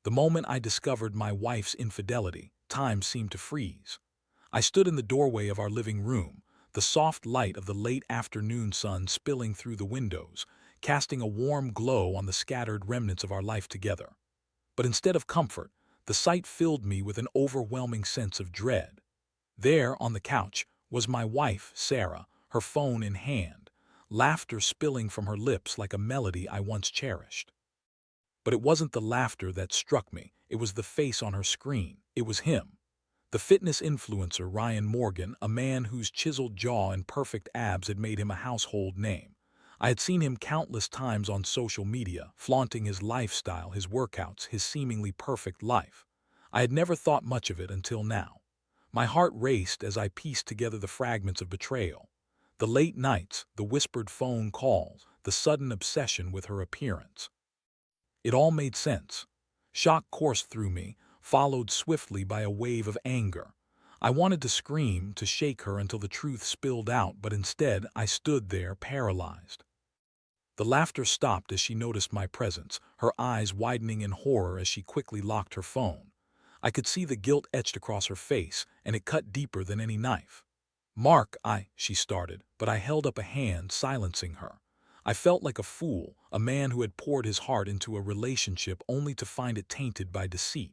The moment I discovered my wife's infidelity, time seemed to freeze. I stood in the doorway of our living room, the soft light of the late afternoon sun spilling through the windows, casting a warm glow on the scattered remnants of our life together. But instead of comfort, the sight filled me with an overwhelming sense of dread. There, on the couch, was my wife, Sarah, her phone in hand, laughter spilling from her lips like a melody I once cherished. But it wasn't the laughter that struck me, it was the face on her screen. It was him. The fitness influencer Ryan Morgan, a man whose chiseled jaw and perfect abs had made him a household name. I had seen him countless times on social media, flaunting his lifestyle, his workouts, his seemingly perfect life. I had never thought much of it until now. My heart raced as I pieced together the fragments of betrayal. The late nights, the whispered phone calls, the sudden obsession with her appearance. It all made sense. Shock coursed through me, followed swiftly by a wave of anger. I wanted to scream, to shake her until the truth spilled out, but instead I stood there paralyzed. The laughter stopped as she noticed my presence, her eyes widening in horror as she quickly locked her phone. I could see the guilt etched across her face, and it cut deeper than any knife. "Mark, she started, but I held up a hand, silencing her. I felt like a fool, a man who had poured his heart into a relationship only to find it tainted by deceit.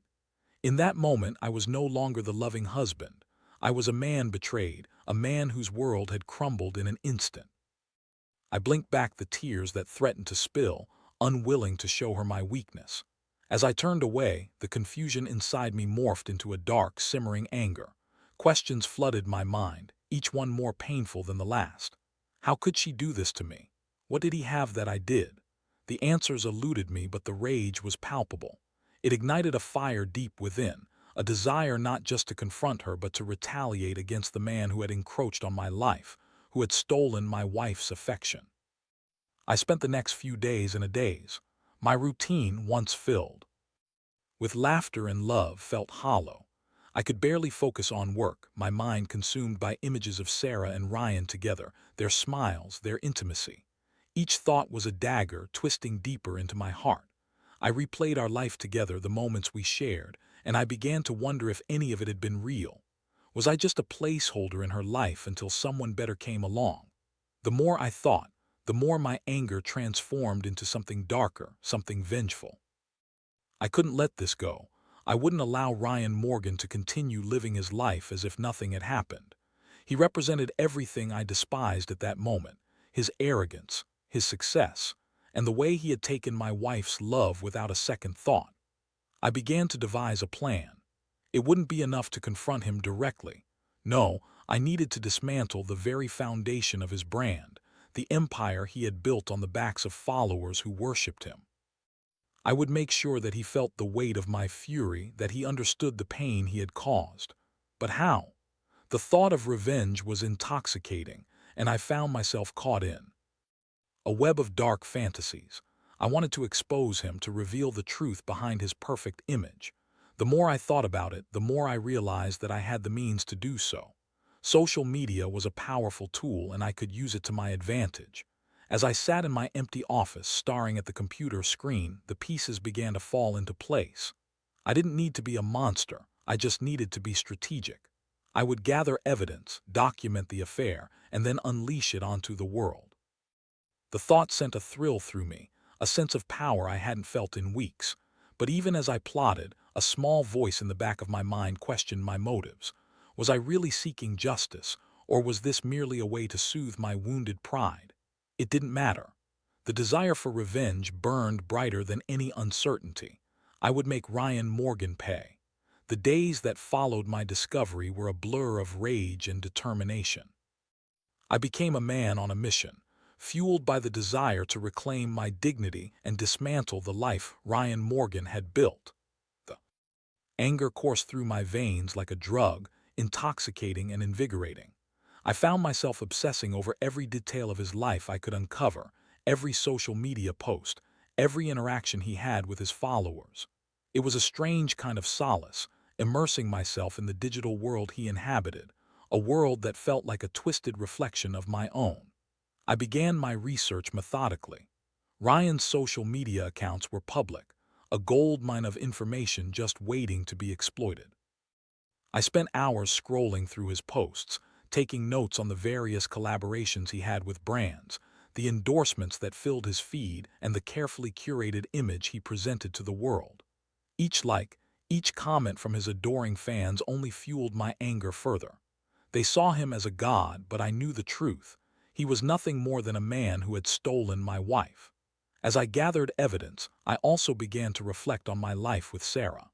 In that moment, I was no longer the loving husband. I was a man betrayed, a man whose world had crumbled in an instant. I blinked back the tears that threatened to spill, unwilling to show her my weakness. As I turned away, the confusion inside me morphed into a dark, simmering anger. Questions flooded my mind, each one more painful than the last. How could she do this to me? What did he have that I did? The answers eluded me, but the rage was palpable. It ignited a fire deep within, a desire not just to confront her but to retaliate against the man who had encroached on my life, who had stolen my wife's affection. I spent the next few days in a daze. My routine, once filled with laughter and love, felt hollow. I could barely focus on work, my mind consumed by images of Sarah and Ryan together, their smiles, their intimacy. Each thought was a dagger twisting deeper into my heart. I replayed our life together, the moments we shared, and I began to wonder if any of it had been real. Was I just a placeholder in her life until someone better came along? The more I thought, the more my anger transformed into something darker, something vengeful. I couldn't let this go. I wouldn't allow Ryan Morgan to continue living his life as if nothing had happened. He represented everything I despised at that moment, his arrogance, his success, and the way he had taken my wife's love without a second thought. I began to devise a plan. It wouldn't be enough to confront him directly. No, I needed to dismantle the very foundation of his brand, the empire he had built on the backs of followers who worshipped him. I would make sure that he felt the weight of my fury, that he understood the pain he had caused. But how? The thought of revenge was intoxicating, and I found myself caught in a web of dark fantasies. I wanted to expose him, to reveal the truth behind his perfect image. The more I thought about it, the more I realized that I had the means to do so. Social media was a powerful tool, and I could use it to my advantage. As I sat in my empty office, staring at the computer screen, the pieces began to fall into place. I didn't need to be a monster, I just needed to be strategic. I would gather evidence, document the affair, and then unleash it onto the world. The thought sent a thrill through me, a sense of power I hadn't felt in weeks. But even as I plotted, a small voice in the back of my mind questioned my motives. Was I really seeking justice, or was this merely a way to soothe my wounded pride? It didn't matter. The desire for revenge burned brighter than any uncertainty. I would make Ryan Morgan pay. The days that followed my discovery were a blur of rage and determination. I became a man on a mission, fueled by the desire to reclaim my dignity and dismantle the life Ryan Morgan had built. The anger coursed through my veins like a drug, intoxicating and invigorating. I found myself obsessing over every detail of his life I could uncover, every social media post, every interaction he had with his followers. It was a strange kind of solace, immersing myself in the digital world he inhabited, a world that felt like a twisted reflection of my own. I began my research methodically. Ryan's social media accounts were public, a gold mine of information just waiting to be exploited. I spent hours scrolling through his posts, taking notes on the various collaborations he had with brands, the endorsements that filled his feed, and the carefully curated image he presented to the world. Each like, each comment from his adoring fans only fueled my anger further. They saw him as a god, but I knew the truth. He was nothing more than a man who had stolen my wife. As I gathered evidence, I also began to reflect on my life with Sarah.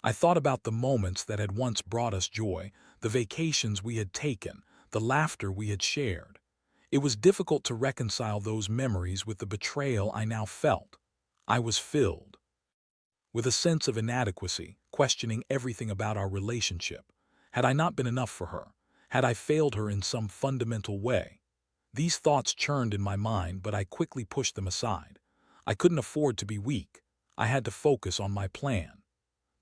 I thought about the moments that had once brought us joy, the vacations we had taken, the laughter we had shared. It was difficult to reconcile those memories with the betrayal I now felt. I was filled with a sense of inadequacy, questioning everything about our relationship. Had I not been enough for her? Had I failed her in some fundamental way? These thoughts churned in my mind, but I quickly pushed them aside. I couldn't afford to be weak. I had to focus on my plan.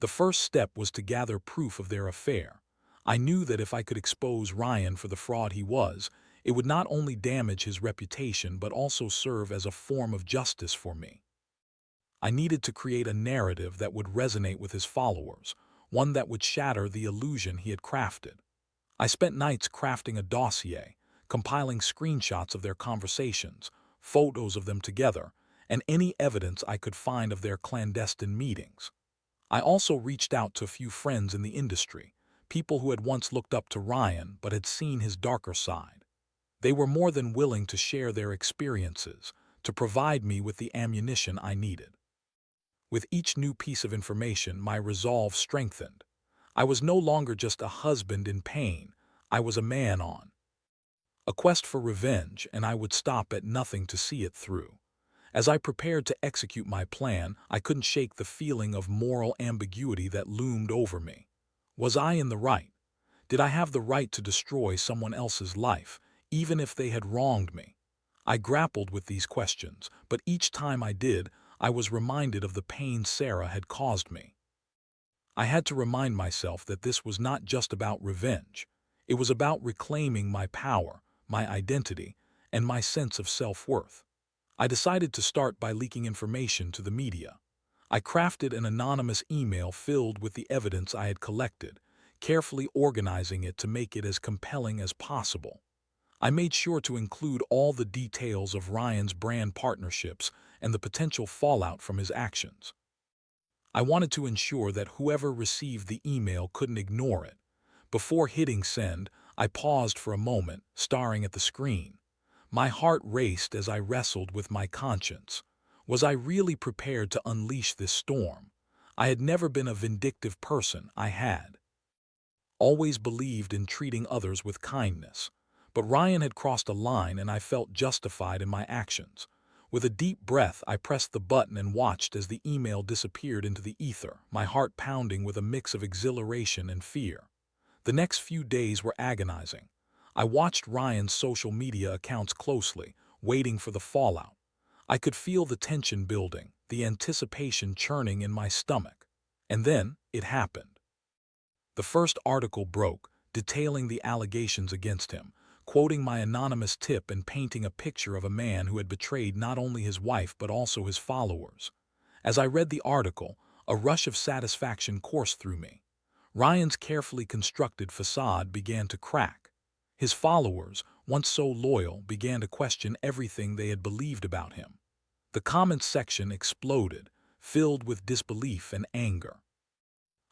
The first step was to gather proof of their affair. I knew that if I could expose Ryan for the fraud he was, it would not only damage his reputation but also serve as a form of justice for me. I needed to create a narrative that would resonate with his followers, one that would shatter the illusion he had crafted. I spent nights crafting a dossier, compiling screenshots of their conversations, photos of them together, and any evidence I could find of their clandestine meetings. I also reached out to a few friends in the industry, people who had once looked up to Ryan but had seen his darker side. They were more than willing to share their experiences, to provide me with the ammunition I needed. With each new piece of information, my resolve strengthened. I was no longer just a husband in pain, I was a man on a quest for revenge, and I would stop at nothing to see it through. As I prepared to execute my plan, I couldn't shake the feeling of moral ambiguity that loomed over me. Was I in the right? Did I have the right to destroy someone else's life, even if they had wronged me? I grappled with these questions, but each time I did, I was reminded of the pain Sarah had caused me. I had to remind myself that this was not just about revenge. It was about reclaiming my power, my identity, and my sense of self-worth. I decided to start by leaking information to the media. I crafted an anonymous email filled with the evidence I had collected, carefully organizing it to make it as compelling as possible. I made sure to include all the details of Ryan's brand partnerships and the potential fallout from his actions. I wanted to ensure that whoever received the email couldn't ignore it. Before hitting send, I paused for a moment, staring at the screen. My heart raced as I wrestled with my conscience. Was I really prepared to unleash this storm? I had never been a vindictive person, I had always believed in treating others with kindness. But Ryan had crossed a line and I felt justified in my actions. With a deep breath, I pressed the button and watched as the email disappeared into the ether, my heart pounding with a mix of exhilaration and fear. The next few days were agonizing. I watched Ryan's social media accounts closely, waiting for the fallout. I could feel the tension building, the anticipation churning in my stomach. And then it happened. The first article broke, detailing the allegations against him, quoting my anonymous tip and painting a picture of a man who had betrayed not only his wife but also his followers. As I read the article, a rush of satisfaction coursed through me. Ryan's carefully constructed facade began to crack. His followers, once so loyal, began to question everything they had believed about him. The comments section exploded, filled with disbelief and anger.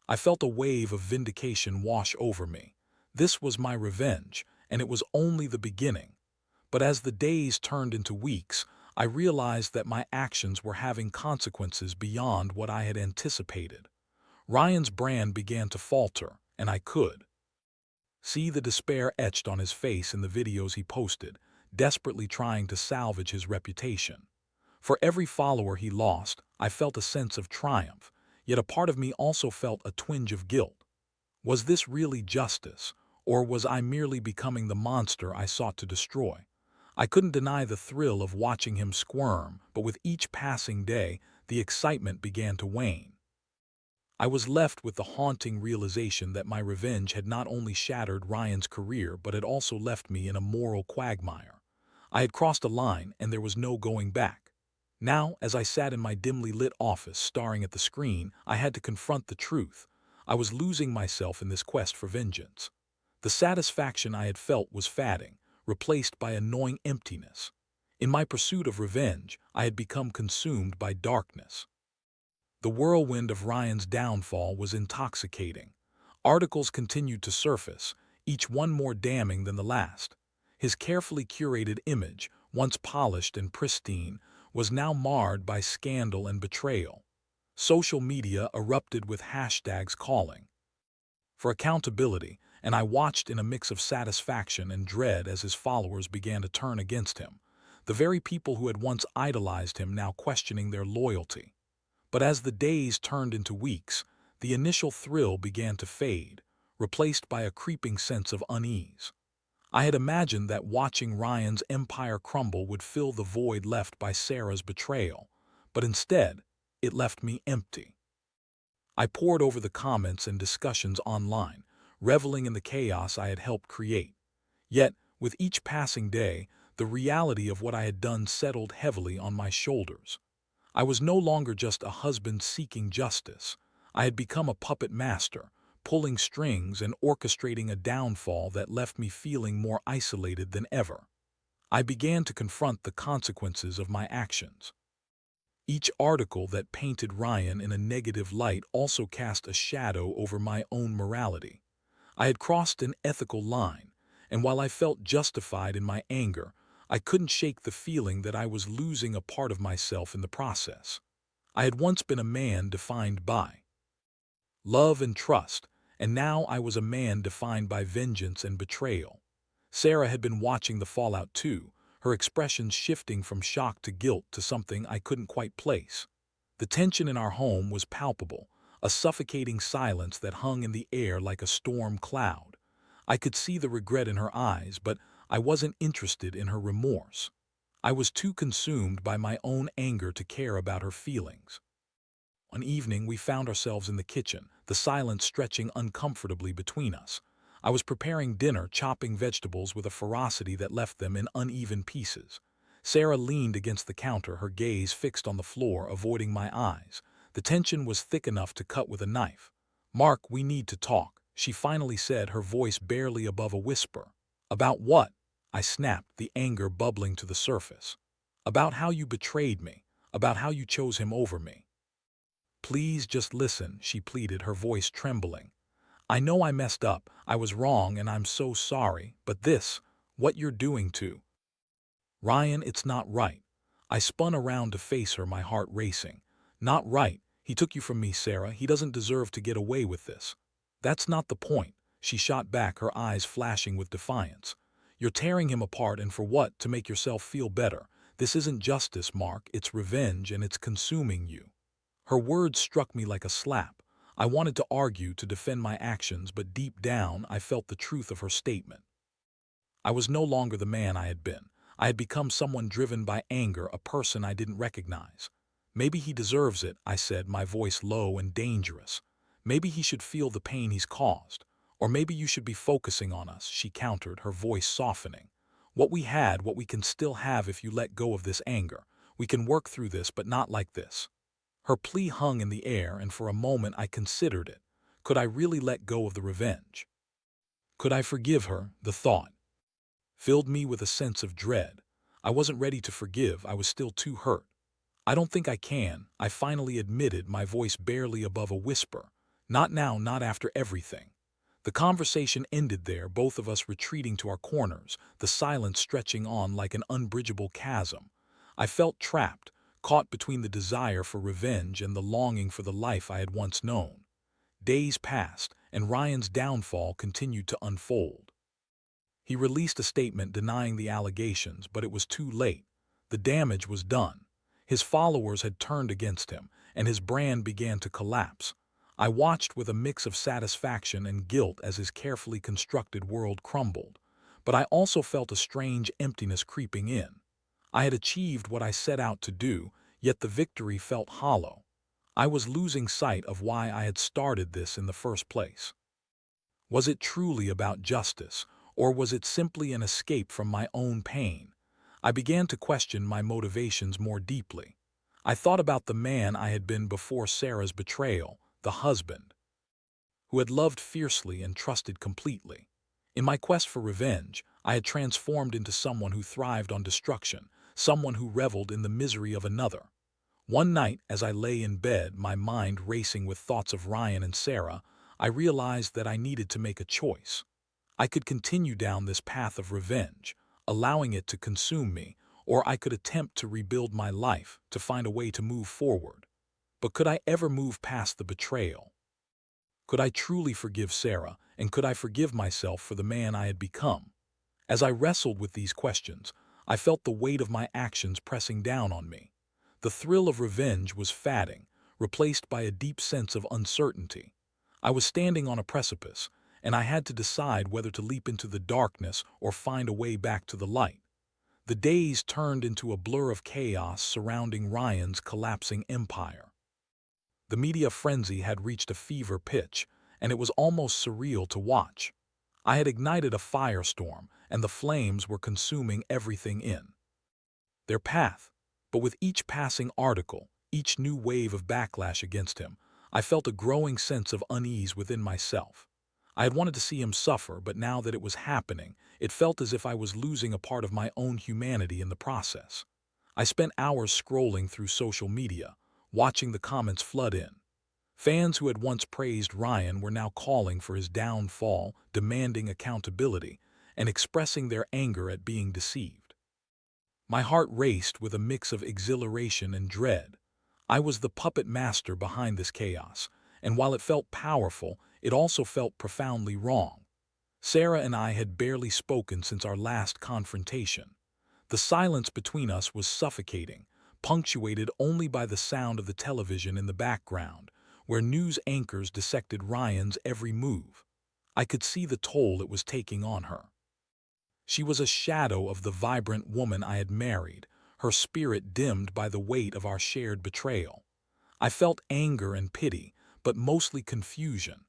I felt a wave of vindication wash over me. This was my revenge, and it was only the beginning. But as the days turned into weeks, I realized that my actions were having consequences beyond what I had anticipated. Ryan's brand began to falter, and I could see the despair etched on his face in the videos he posted, desperately trying to salvage his reputation. For every follower he lost, I felt a sense of triumph, yet a part of me also felt a twinge of guilt. Was this really justice, or was I merely becoming the monster I sought to destroy? I couldn't deny the thrill of watching him squirm, but with each passing day, the excitement began to wane. I was left with the haunting realization that my revenge had not only shattered Ryan's career but had also left me in a moral quagmire. I had crossed a line and there was no going back. Now, as I sat in my dimly lit office staring at the screen, I had to confront the truth. I was losing myself in this quest for vengeance. The satisfaction I had felt was fading, replaced by a gnawing emptiness. In my pursuit of revenge, I had become consumed by darkness. The whirlwind of Ryan's downfall was intoxicating. Articles continued to surface, each one more damning than the last. His carefully curated image, once polished and pristine, was now marred by scandal and betrayal. Social media erupted with hashtags calling for accountability, and I watched in a mix of satisfaction and dread as his followers began to turn against him. The very people who had once idolized him now questioning their loyalty. But as the days turned into weeks, the initial thrill began to fade, replaced by a creeping sense of unease. I had imagined that watching Ryan's empire crumble would fill the void left by Sarah's betrayal, but instead, it left me empty. I pored over the comments and discussions online, reveling in the chaos I had helped create. Yet, with each passing day, the reality of what I had done settled heavily on my shoulders. I was no longer just a husband seeking justice. I had become a puppet master, pulling strings and orchestrating a downfall that left me feeling more isolated than ever. I began to confront the consequences of my actions. Each article that painted Ryan in a negative light also cast a shadow over my own morality. I had crossed an ethical line, and while I felt justified in my anger, I couldn't shake the feeling that I was losing a part of myself in the process. I had once been a man defined by love and trust, and now I was a man defined by vengeance and betrayal. Sarah had been watching the fallout too, her expressions shifting from shock to guilt to something I couldn't quite place. The tension in our home was palpable, a suffocating silence that hung in the air like a storm cloud. I could see the regret in her eyes, but I wasn't interested in her remorse. I was too consumed by my own anger to care about her feelings. One evening, we found ourselves in the kitchen, the silence stretching uncomfortably between us. I was preparing dinner, chopping vegetables with a ferocity that left them in uneven pieces. Sarah leaned against the counter, her gaze fixed on the floor, avoiding my eyes. The tension was thick enough to cut with a knife. "Mark, we need to talk," she finally said, her voice barely above a whisper. "About what?" I snapped, the anger bubbling to the surface. "About how you betrayed me, about how you chose him over me." "Please just listen," she pleaded, her voice trembling. "I know I messed up, I was wrong, and I'm so sorry, but what you're doing to Ryan, it's not right." I spun around to face her, my heart racing. "Not right? He took you from me, Sarah. He doesn't deserve to get away with this." "That's not the point," she shot back, her eyes flashing with defiance. "You're tearing him apart, and for what? To make yourself feel better. This isn't justice, Mark, it's revenge, and it's consuming you." Her words struck me like a slap. I wanted to argue, to defend my actions, but deep down I felt the truth of her statement. I was no longer the man I had been. I had become someone driven by anger, a person I didn't recognize. "Maybe he deserves it," I said, my voice low and dangerous. "Maybe he should feel the pain he's caused. Or maybe you should be focusing on us," she countered, her voice softening. "What we had, what we can still have if you let go of this anger. We can work through this, but not like this." Her plea hung in the air, and for a moment I considered it. Could I really let go of the revenge? Could I forgive her? The thought filled me with a sense of dread. I wasn't ready to forgive, I was still too hurt. "I don't think I can," I finally admitted, my voice barely above a whisper. "Not now, not after everything." The conversation ended there, both of us retreating to our corners, the silence stretching on like an unbridgeable chasm. I felt trapped, caught between the desire for revenge and the longing for the life I had once known. Days passed, and Ryan's downfall continued to unfold. He released a statement denying the allegations, but it was too late. The damage was done. His followers had turned against him, and his brand began to collapse. I watched with a mix of satisfaction and guilt as his carefully constructed world crumbled. But I also felt a strange emptiness creeping in. I had achieved what I set out to do, yet the victory felt hollow. I was losing sight of why I had started this in the first place. Was it truly about justice, or was it simply an escape from my own pain? I began to question my motivations more deeply. I thought about the man I had been before Sarah's betrayal, the husband, who had loved fiercely and trusted completely. In my quest for revenge, I had transformed into someone who thrived on destruction, someone who reveled in the misery of another. One night, as I lay in bed, my mind racing with thoughts of Ryan and Sarah, I realized that I needed to make a choice. I could continue down this path of revenge, allowing it to consume me, or I could attempt to rebuild my life, to find a way to move forward. But could I ever move past the betrayal? Could I truly forgive Sarah, and could I forgive myself for the man I had become? As I wrestled with these questions, I felt the weight of my actions pressing down on me. The thrill of revenge was fading, replaced by a deep sense of uncertainty. I was standing on a precipice, and I had to decide whether to leap into the darkness or find a way back to the light. The days turned into a blur of chaos surrounding Ryan's collapsing empire. The media frenzy had reached a fever pitch, and it was almost surreal to watch. I had ignited a firestorm, and the flames were consuming everything in their path. But with each passing article, each new wave of backlash against him, I felt a growing sense of unease within myself. I had wanted to see him suffer, but now that it was happening, it felt as if I was losing a part of my own humanity in the process. I spent hours scrolling through social media, watching the comments flood in. Fans who had once praised Ryan were now calling for his downfall, demanding accountability, and expressing their anger at being deceived. My heart raced with a mix of exhilaration and dread. I was the puppet master behind this chaos, and while it felt powerful, it also felt profoundly wrong. Sarah and I had barely spoken since our last confrontation. The silence between us was suffocating, punctuated only by the sound of the television in the background, where news anchors dissected Ryan's every move. I could see the toll it was taking on her. She was a shadow of the vibrant woman I had married, her spirit dimmed by the weight of our shared betrayal. I felt anger and pity, but mostly confusion.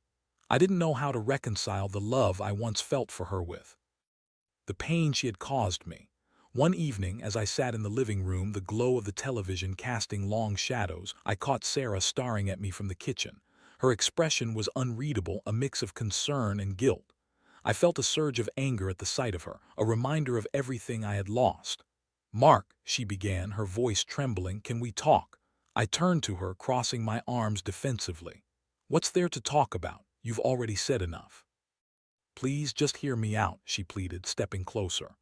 I didn't know how to reconcile the love I once felt for her with the pain she had caused me. One evening, as I sat in the living room, the glow of the television casting long shadows, I caught Sarah staring at me from the kitchen. Her expression was unreadable, a mix of concern and guilt. I felt a surge of anger at the sight of her, a reminder of everything I had lost. "Mark," she began, her voice trembling, "can we talk?" I turned to her, crossing my arms defensively. "What's there to talk about? You've already said enough." "Please just hear me out," she pleaded, stepping closer.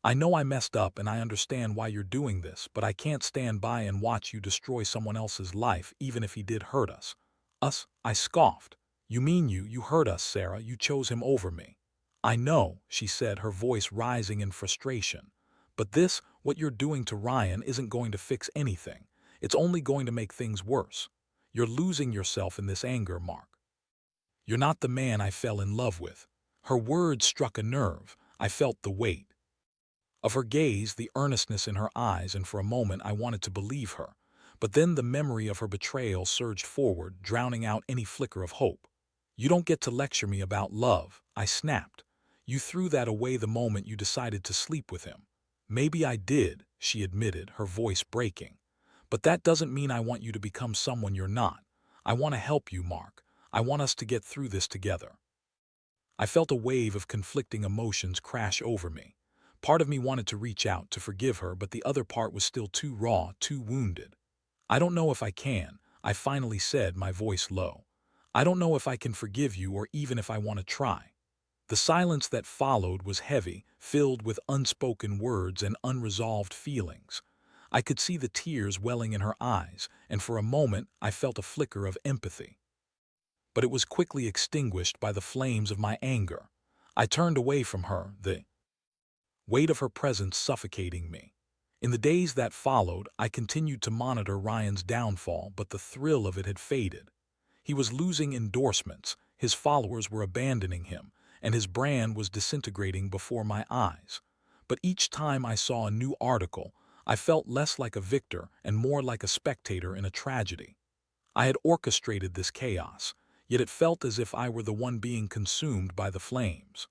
"I know I messed up and I understand why you're doing this, but I can't stand by and watch you destroy someone else's life, even if he did hurt us." "Us?" I scoffed. "You mean you hurt us, Sarah. You chose him over me." "I know," she said, her voice rising in frustration. "But this, what you're doing to Ryan, isn't going to fix anything. It's only going to make things worse. You're losing yourself in this anger, Mark. You're not the man I fell in love with." Her words struck a nerve. I felt the weight of her gaze, the earnestness in her eyes, and for a moment I wanted to believe her. But then the memory of her betrayal surged forward, drowning out any flicker of hope. "You don't get to lecture me about love," I snapped. "You threw that away the moment you decided to sleep with him." "Maybe I did," she admitted, her voice breaking. "But that doesn't mean I want you to become someone you're not. I want to help you, Mark. I want us to get through this together." I felt a wave of conflicting emotions crash over me. Part of me wanted to reach out to forgive her, but the other part was still too raw, too wounded. "I don't know if I can," I finally said, my voice low. "I don't know if I can forgive you, or even if I want to try." The silence that followed was heavy, filled with unspoken words and unresolved feelings. I could see the tears welling in her eyes, and for a moment I felt a flicker of empathy. But it was quickly extinguished by the flames of my anger. I turned away from her, the weight of her presence suffocating me. In the days that followed, I continued to monitor Ryan's downfall, but the thrill of it had faded. He was losing endorsements, his followers were abandoning him, and his brand was disintegrating before my eyes. But each time I saw a new article, I felt less like a victor and more like a spectator in a tragedy. I had orchestrated this chaos, yet it felt as if I were the one being consumed by the flames.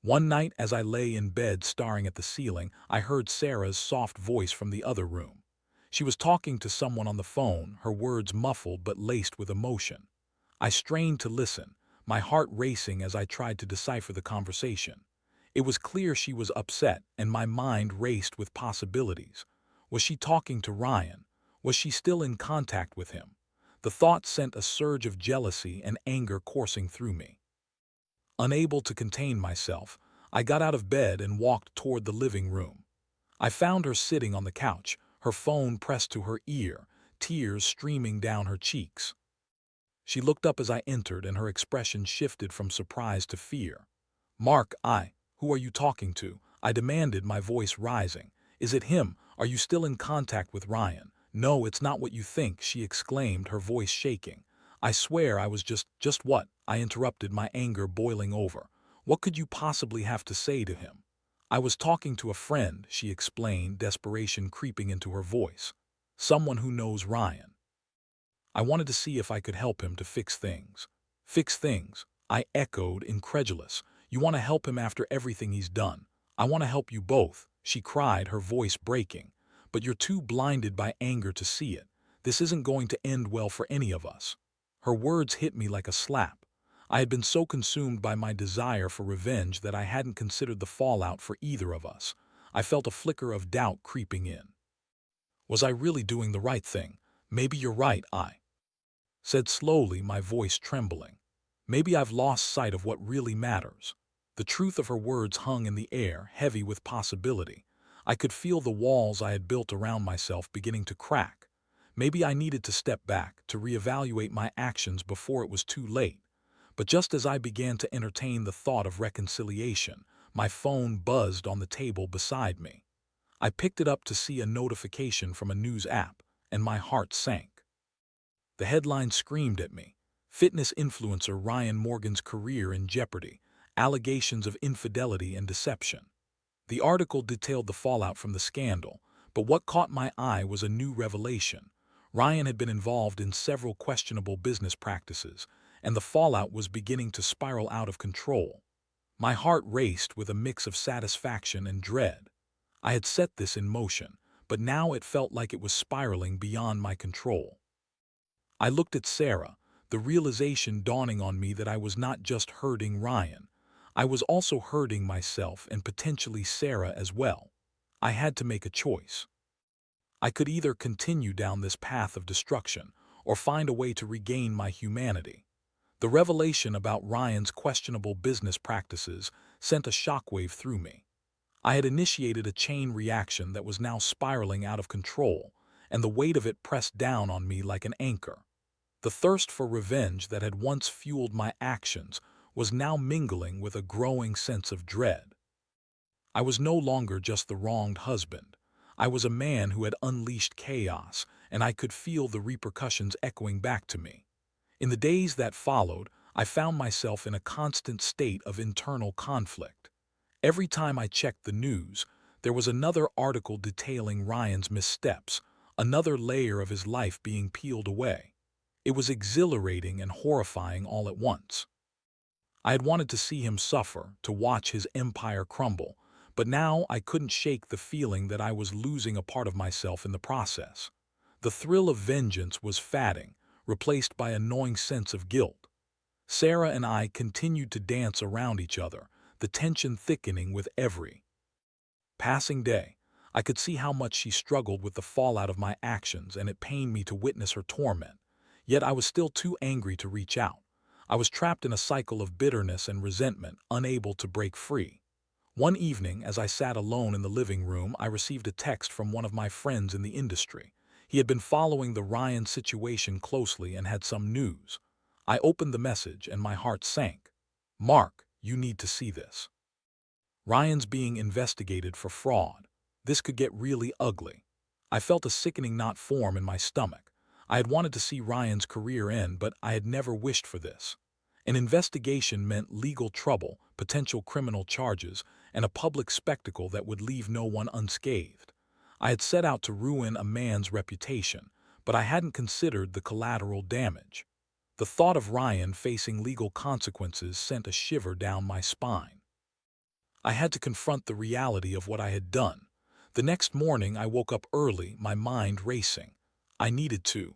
One night, as I lay in bed staring at the ceiling, I heard Sarah's soft voice from the other room. She was talking to someone on the phone, her words muffled but laced with emotion. I strained to listen, my heart racing as I tried to decipher the conversation. It was clear she was upset, and my mind raced with possibilities. Was she talking to Ryan? Was she still in contact with him? The thought sent a surge of jealousy and anger coursing through me. Unable to contain myself, I got out of bed and walked toward the living room. I found her sitting on the couch, her phone pressed to her ear, tears streaming down her cheeks. She looked up as I entered, and her expression shifted from surprise to fear. "Mark, who are you talking to?" I demanded, my voice rising. "Is it him? Are you still in contact with Ryan?" "No, it's not what you think," she exclaimed, her voice shaking. "I swear I was just what?" I interrupted, my anger boiling over. "What could you possibly have to say to him?" "I was talking to a friend," she explained, desperation creeping into her voice. "Someone who knows Ryan. I wanted to see if I could help him to fix things." "Fix things?" I echoed, incredulous. "You want to help him after everything he's done?" "I want to help you both," she cried, her voice breaking. "But you're too blinded by anger to see it. This isn't going to end well for any of us." Her words hit me like a slap. I had been so consumed by my desire for revenge that I hadn't considered the fallout for either of us. I felt a flicker of doubt creeping in. Was I really doing the right thing? "Maybe you're right," I said slowly, my voice trembling. "Maybe I've lost sight of what really matters." The truth of her words hung in the air, heavy with possibility. I could feel the walls I had built around myself beginning to crack. Maybe I needed to step back, to reevaluate my actions before it was too late. But just as I began to entertain the thought of reconciliation, my phone buzzed on the table beside me. I picked it up to see a notification from a news app, and my heart sank. The headline screamed at me: "Fitness influencer Ryan Morgan's career in jeopardy. Allegations of infidelity and deception." The article detailed the fallout from the scandal, but what caught my eye was a new revelation. Ryan had been involved in several questionable business practices, and the fallout was beginning to spiral out of control. My heart raced with a mix of satisfaction and dread. I had set this in motion, but now it felt like it was spiraling beyond my control. I looked at Sarah, the realization dawning on me that I was not just hurting Ryan. I was also hurting myself and potentially Sarah as well. I had to make a choice. I could either continue down this path of destruction or find a way to regain my humanity. The revelation about Ryan's questionable business practices sent a shockwave through me. I had initiated a chain reaction that was now spiraling out of control, and the weight of it pressed down on me like an anchor. The thirst for revenge that had once fueled my actions was now mingling with a growing sense of dread. I was no longer just the wronged husband. I was a man who had unleashed chaos, and I could feel the repercussions echoing back to me. In the days that followed, I found myself in a constant state of internal conflict. Every time I checked the news, there was another article detailing Ryan's missteps, another layer of his life being peeled away. It was exhilarating and horrifying all at once. I had wanted to see him suffer, to watch his empire crumble, but now I couldn't shake the feeling that I was losing a part of myself in the process. The thrill of vengeance was fading, replaced by a gnawing sense of guilt. Sarah and I continued to dance around each other, the tension thickening with every passing day. I could see how much she struggled with the fallout of my actions, and it pained me to witness her torment. Yet I was still too angry to reach out. I was trapped in a cycle of bitterness and resentment, unable to break free. One evening, as I sat alone in the living room, I received a text from one of my friends in the industry. He had been following the Ryan situation closely and had some news. I opened the message and my heart sank. "Mark, you need to see this. Ryan's being investigated for fraud. This could get really ugly." I felt a sickening knot form in my stomach. I had wanted to see Ryan's career end, but I had never wished for this. An investigation meant legal trouble, potential criminal charges, and a public spectacle that would leave no one unscathed. I had set out to ruin a man's reputation, but I hadn't considered the collateral damage. The thought of Ryan facing legal consequences sent a shiver down my spine. I had to confront the reality of what I had done. The next morning, I woke up early, my mind racing. I needed to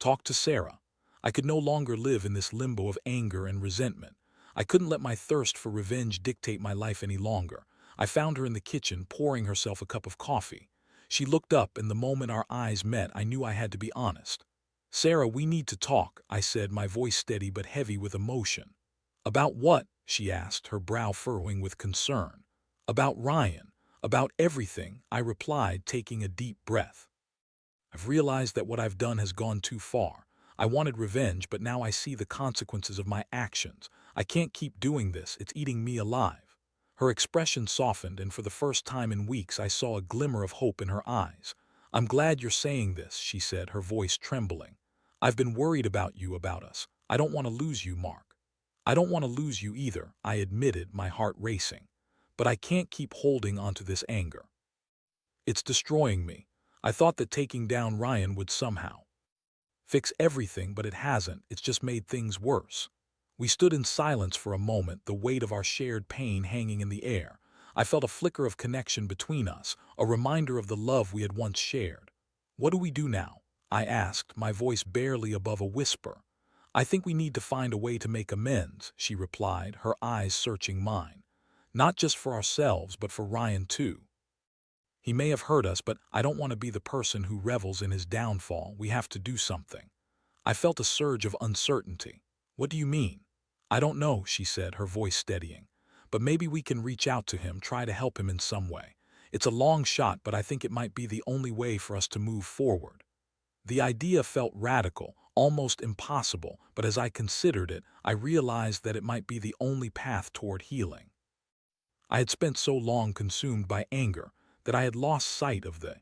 talk to Sarah. I could no longer live in this limbo of anger and resentment. I couldn't let my thirst for revenge dictate my life any longer. I found her in the kitchen, pouring herself a cup of coffee. She looked up, and the moment our eyes met, I knew I had to be honest. "Sarah, we need to talk," I said, my voice steady but heavy with emotion. "About what?" she asked, her brow furrowing with concern. "About Ryan. About everything," I replied, taking a deep breath. "I've realized that what I've done has gone too far. I wanted revenge, but now I see the consequences of my actions. I can't keep doing this. It's eating me alive." Her expression softened, and for the first time in weeks I saw a glimmer of hope in her eyes. "I'm glad you're saying this," she said, her voice trembling. "I've been worried about you, about us. I don't want to lose you, Mark." "I don't want to lose you either," I admitted, my heart racing. "But I can't keep holding onto this anger. It's destroying me. I thought that taking down Ryan would somehow fix everything, but it hasn't. It's just made things worse." We stood in silence for a moment, the weight of our shared pain hanging in the air. I felt a flicker of connection between us, a reminder of the love we had once shared. "What do we do now?" I asked, my voice barely above a whisper. "I think we need to find a way to make amends," she replied, her eyes searching mine. "Not just for ourselves, but for Ryan too. He may have hurt us, but I don't want to be the person who revels in his downfall. We have to do something." I felt a surge of uncertainty. "What do you mean?" "I don't know," she said, her voice steadying. "But maybe we can reach out to him, try to help him in some way. It's a long shot, but I think it might be the only way for us to move forward." The idea felt radical, almost impossible, but as I considered it, I realized that it might be the only path toward healing. I had spent so long consumed by anger that I had lost sight of the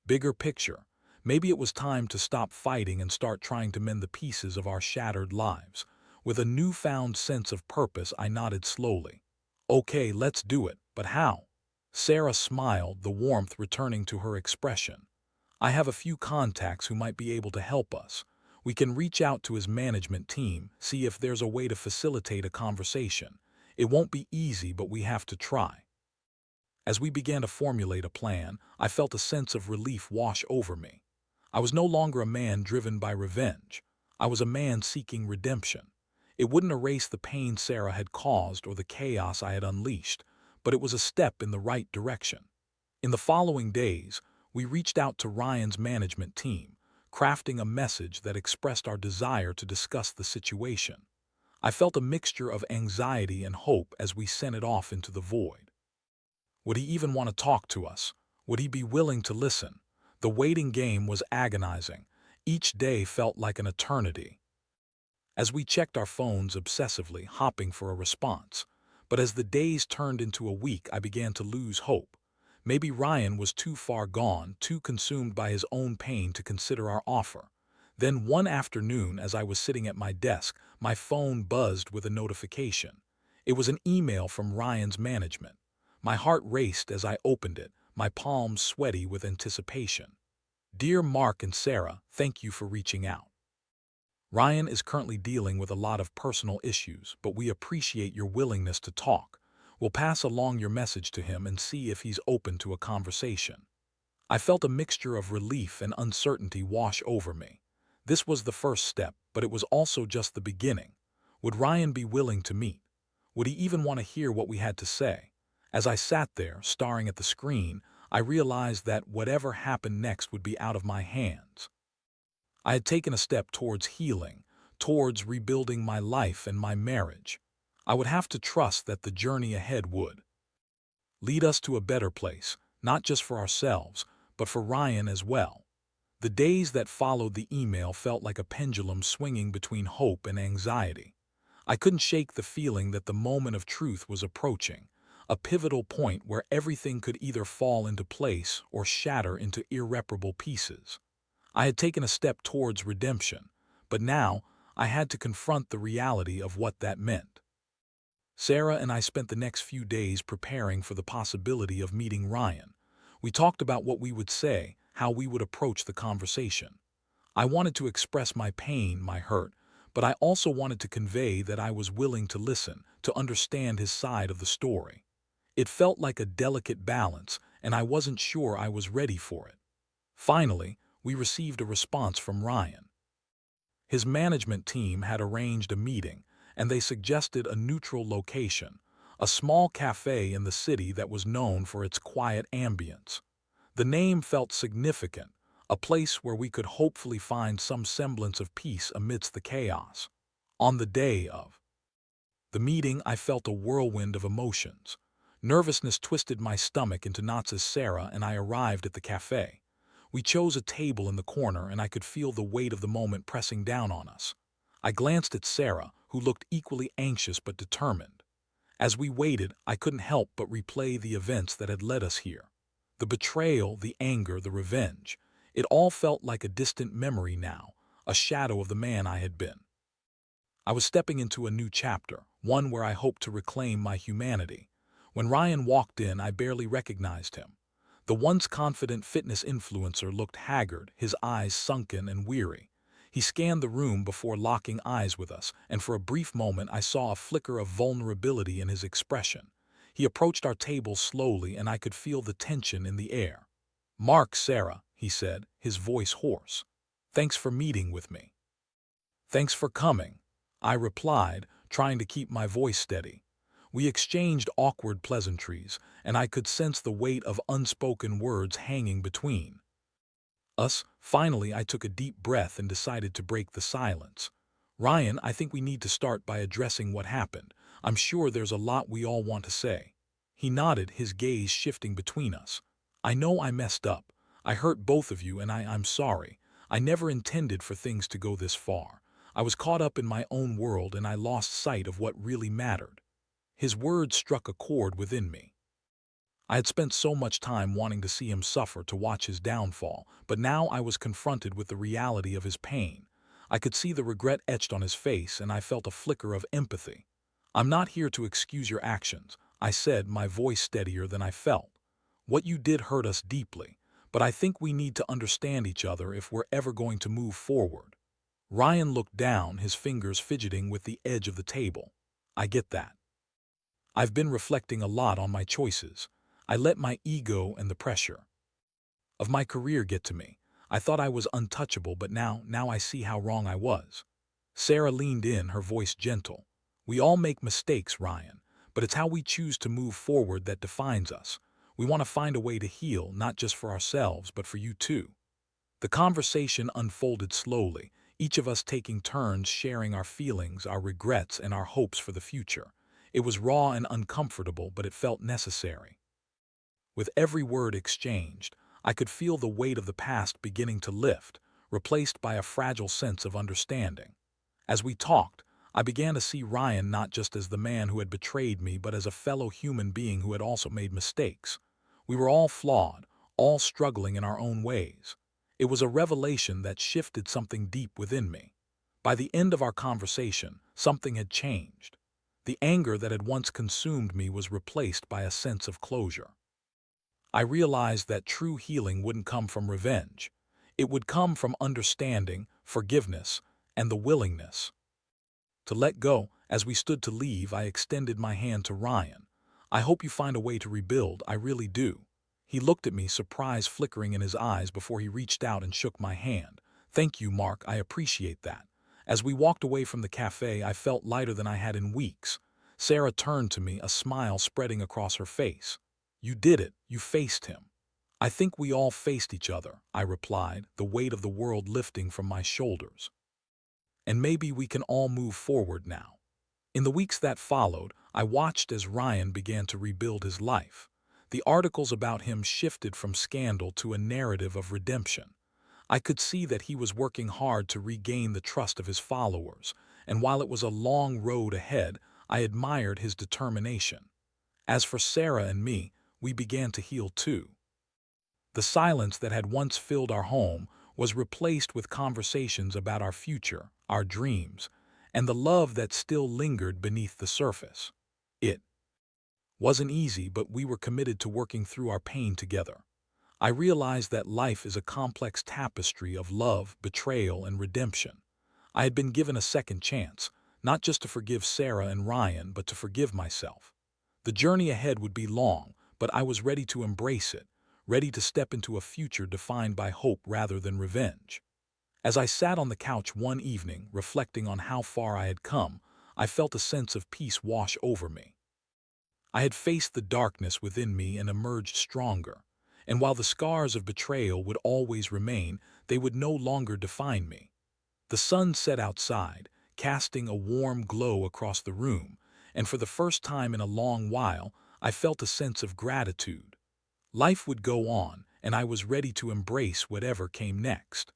bigger picture. Maybe it was time to stop fighting and start trying to mend the pieces of our shattered lives. With a newfound sense of purpose, I nodded slowly. "Okay, let's do it, but how?" Sarah smiled, the warmth returning to her expression. "I have a few contacts who might be able to help us. We can reach out to his management team, see if there's a way to facilitate a conversation. It won't be easy, but we have to try." As we began to formulate a plan, I felt a sense of relief wash over me. I was no longer a man driven by revenge. I was a man seeking redemption. It wouldn't erase the pain Sarah had caused or the chaos I had unleashed, but it was a step in the right direction. In the following days, we reached out to Ryan's management team, crafting a message that expressed our desire to discuss the situation. I felt a mixture of anxiety and hope as we sent it off into the void. Would he even want to talk to us? Would he be willing to listen? The waiting game was agonizing. Each day felt like an eternity. As we checked our phones obsessively, hopping for a response. But as the days turned into a week, I began to lose hope. Maybe Ryan was too far gone, too consumed by his own pain to consider our offer. Then one afternoon, as I was sitting at my desk, my phone buzzed with a notification. It was an email from Ryan's management. My heart raced as I opened it, my palms sweaty with anticipation. "Dear Mark and Sarah, thank you for reaching out. Ryan is currently dealing with a lot of personal issues, but we appreciate your willingness to talk. We'll pass along your message to him and see if he's open to a conversation." I felt a mixture of relief and uncertainty wash over me. This was the first step, but it was also just the beginning. Would Ryan be willing to meet? Would he even want to hear what we had to say? As I sat there, staring at the screen, I realized that whatever happened next would be out of my hands. I had taken a step towards healing, towards rebuilding my life and my marriage. I would have to trust that the journey ahead would lead us to a better place, not just for ourselves, but for Ryan as well. The days that followed the email felt like a pendulum swinging between hope and anxiety. I couldn't shake the feeling that the moment of truth was approaching, a pivotal point where everything could either fall into place or shatter into irreparable pieces. I had taken a step towards redemption, but now I had to confront the reality of what that meant. Sarah and I spent the next few days preparing for the possibility of meeting Ryan. We talked about what we would say, how we would approach the conversation. I wanted to express my pain, my hurt, but I also wanted to convey that I was willing to listen, to understand his side of the story. It felt like a delicate balance, and I wasn't sure I was ready for it. Finally, we received a response from Ryan. His management team had arranged a meeting, and they suggested a neutral location, a small cafe in the city that was known for its quiet ambience. The name felt significant, a place where we could hopefully find some semblance of peace amidst the chaos. On the day of the meeting, I felt a whirlwind of emotions. Nervousness twisted my stomach into knots as Sarah and I arrived at the cafe. We chose a table in the corner, and I could feel the weight of the moment pressing down on us. I glanced at Sarah, who looked equally anxious but determined. As we waited, I couldn't help but replay the events that had led us here. The betrayal, the anger, the revenge. It all felt like a distant memory now, a shadow of the man I had been. I was stepping into a new chapter, one where I hoped to reclaim my humanity. When Ryan walked in, I barely recognized him. The once confident fitness influencer looked haggard, his eyes sunken and weary. He scanned the room before locking eyes with us, and for a brief moment I saw a flicker of vulnerability in his expression. He approached our table slowly, and I could feel the tension in the air. "Mark, Sarah," he said, his voice hoarse. "Thanks for meeting with me." "Thanks for coming," I replied, trying to keep my voice steady. We exchanged awkward pleasantries, and I could sense the weight of unspoken words hanging between us. Finally, I took a deep breath and decided to break the silence. "Ryan, I think we need to start by addressing what happened. I'm sure there's a lot we all want to say." He nodded, his gaze shifting between us. "I know I messed up. I hurt both of you, and I'm sorry. I never intended for things to go this far. I was caught up in my own world, and I lost sight of what really mattered." His words struck a chord within me. I had spent so much time wanting to see him suffer, to watch his downfall, but now I was confronted with the reality of his pain. I could see the regret etched on his face, and I felt a flicker of empathy. "I'm not here to excuse your actions," I said, my voice steadier than I felt. "What you did hurt us deeply, but I think we need to understand each other if we're ever going to move forward." Ryan looked down, his fingers fidgeting with the edge of the table. "I get that. I've been reflecting a lot on my choices. I let my ego and the pressure of my career get to me. I thought I was untouchable, but now I see how wrong I was." Sarah leaned in, her voice gentle. "We all make mistakes, Ryan, but it's how we choose to move forward that defines us. We want to find a way to heal, not just for ourselves, but for you too." The conversation unfolded slowly, each of us taking turns sharing our feelings, our regrets, and our hopes for the future. It was raw and uncomfortable, but it felt necessary. With every word exchanged, I could feel the weight of the past beginning to lift, replaced by a fragile sense of understanding. As we talked, I began to see Ryan not just as the man who had betrayed me, but as a fellow human being who had also made mistakes. We were all flawed, all struggling in our own ways. It was a revelation that shifted something deep within me. By the end of our conversation, something had changed. The anger that had once consumed me was replaced by a sense of closure. I realized that true healing wouldn't come from revenge. It would come from understanding, forgiveness, and the willingness to let go. As we stood to leave, I extended my hand to Ryan. "I hope you find a way to rebuild, I really do." He looked at me, surprise flickering in his eyes before he reached out and shook my hand. "Thank you, Mark, I appreciate that." As we walked away from the cafe, I felt lighter than I had in weeks. Sarah turned to me, a smile spreading across her face. "You did it, you faced him." "I think we all faced each other," I replied, the weight of the world lifting from my shoulders. "And maybe we can all move forward now." In the weeks that followed, I watched as Ryan began to rebuild his life. The articles about him shifted from scandal to a narrative of redemption. I could see that he was working hard to regain the trust of his followers, and while it was a long road ahead, I admired his determination. As for Sarah and me, we began to heal too. The silence that had once filled our home was replaced with conversations about our future, our dreams, and the love that still lingered beneath the surface. It wasn't easy, but we were committed to working through our pain together. I realized that life is a complex tapestry of love, betrayal, and redemption. I had been given a second chance, not just to forgive Sarah and Ryan, but to forgive myself. The journey ahead would be long, but I was ready to embrace it, ready to step into a future defined by hope rather than revenge. As I sat on the couch one evening, reflecting on how far I had come, I felt a sense of peace wash over me. I had faced the darkness within me and emerged stronger, and while the scars of betrayal would always remain, they would no longer define me. The sun set outside, casting a warm glow across the room, and for the first time in a long while, I felt a sense of gratitude. Life would go on, and I was ready to embrace whatever came next.